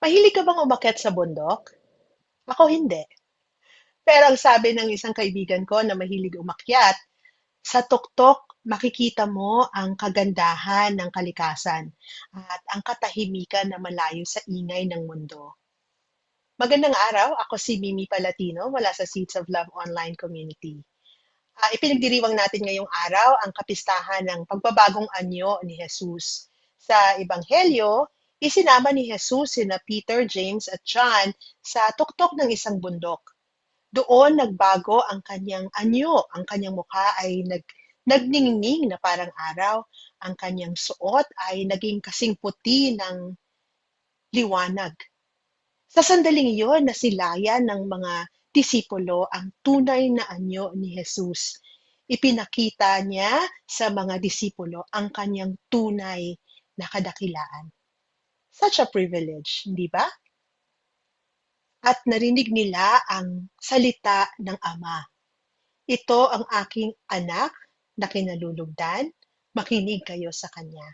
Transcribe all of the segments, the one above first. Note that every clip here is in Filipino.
Mahilig ka bang umakyat sa bundok? Ako hindi. Pero ang sabi ng isang kaibigan ko na mahilig umakyat, sa tuktok makikita mo ang kagandahan ng kalikasan at ang katahimikan na malayo sa ingay ng mundo. Magandang araw, ako si Mimi Palatino mula sa Seeds of Love online community. Ipinagdiriwang natin ngayong araw ang kapistahan ng pagbabagong anyo ni Jesus. Sa Ebanghelyo, isinama ni Jesus sina Peter, James at John sa tuktok ng isang bundok. Doon nagbago ang kanyang anyo, ang kanyang mukha ay nagningning na parang araw, ang kanyang suot ay naging kasing puti ng liwanag. Sa sandaling iyon, nasilayan ng mga disipulo ang tunay na anyo ni Jesus. Ipinakita niya sa mga disipulo ang kanyang tunay na kadakilaan. Such a privilege, hindi ba? At narinig nila ang salita ng Ama. Ito ang aking anak na kinalulugdan, makinig kayo sa kanya.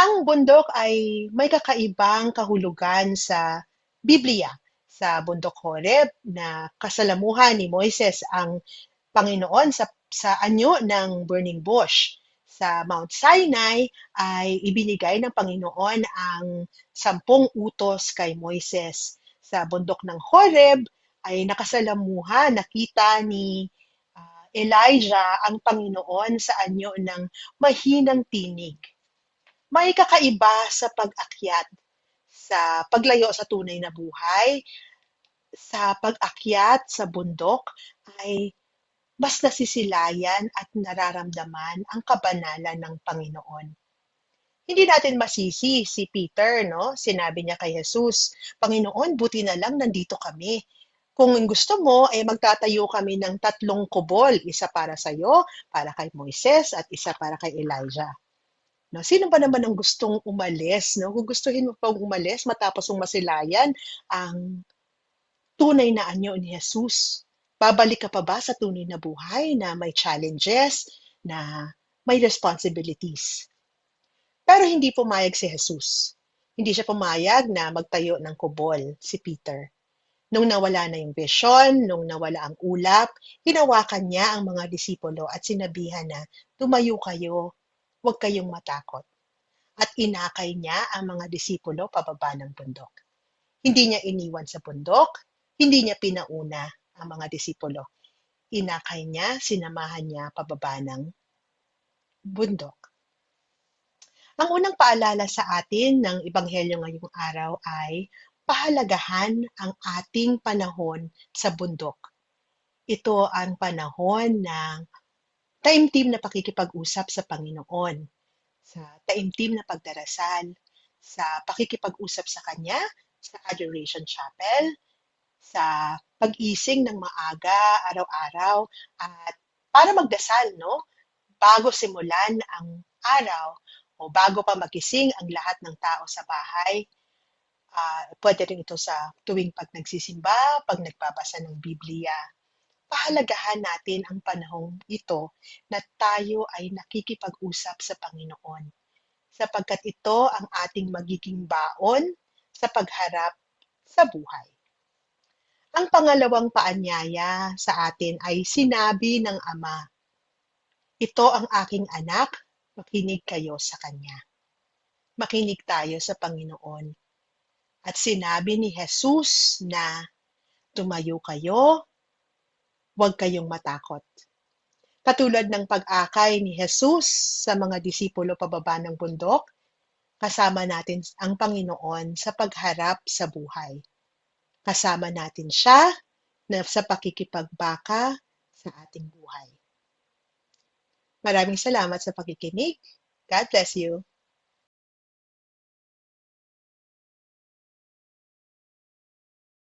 Ang bundok ay may kakaibang kahulugan sa Biblia. Sa bundok Horeb na kasalamuhan ni Moises ang Panginoon sa anyo ng burning bush. Sa Mount Sinai ay ibinigay ng Panginoon ang 10 utos kay Moises. Sa bundok ng Horeb ay nakasalamuhan, nakita ni Elijah ang Panginoon sa anyo ng mahinang tinig. May kakaiba sa pag-akyat, sa paglayo sa tunay na buhay, sa pag-akyat sa bundok ay mas nasisilayan at nararamdaman ang kabanalan ng Panginoon. Hindi natin masisi si Peter, no? Sinabi niya kay Jesus, Panginoon, buti na lang nandito kami. Kung gusto mo, magtatayo kami ng 3 kubol, isa para sa iyo, para kay Moises, at isa para kay Elijah. No, sino ba naman ang gustong umalis, no? Kung gustuhin mo pang umalis matapos mong masilayan ang tunay na anyo ni Jesus, babalik ka pa ba sa tunay na buhay na may challenges, na may responsibilities? Pero hindi pumayag si Jesus. Hindi siya pumayag na magtayo ng kubol, si Peter. Nung nawala na yung vision, nung nawala ang ulap, hinawakan niya ang mga disipulo at sinabihan na, tumayo kayo, huwag kayong matakot. At inakay niya ang mga disipulo pababa ng bundok. Hindi niya iniwan sa bundok, hindi niya pinauna ang mga disipulo. Inakay niya, sinamahan niya pababa ng bundok. Ang unang paalala sa atin ng Ebanghelyo ngayong araw ay pahalagahan ang ating panahon sa bundok. Ito ang panahon ng taimtim na pakikipag-usap sa Panginoon, sa taimtim na pagdarasal, sa pakikipag-usap sa Kanya, sa Adoration Chapel, sa pag-ising ng maaga, araw-araw, at para magdasal, no? Bago simulan ang araw o bago pa magising ang lahat ng tao sa bahay, pwede rin ito sa tuwing pag nagsisimba, pag nagbabasa ng Biblia. Pahalagahan natin ang panahong ito na tayo ay nakikipag-usap sa Panginoon, sapagkat ito ang ating magiging baon sa pagharap sa buhay. Ang pangalawang paanyaya sa atin ay sinabi ng Ama, ito ang aking anak, makinig kayo sa Kanya. Makinig tayo sa Panginoon. At sinabi ni Jesus na tumayo kayo, huwag kayong matakot. Katulad ng pag-akay ni Jesus sa mga disipulo pababa ng bundok, kasama natin ang Panginoon sa pagharap sa buhay. Kasama natin siya na sa pakikipagbaka sa ating buhay. Maraming salamat sa pakikinig. God bless you.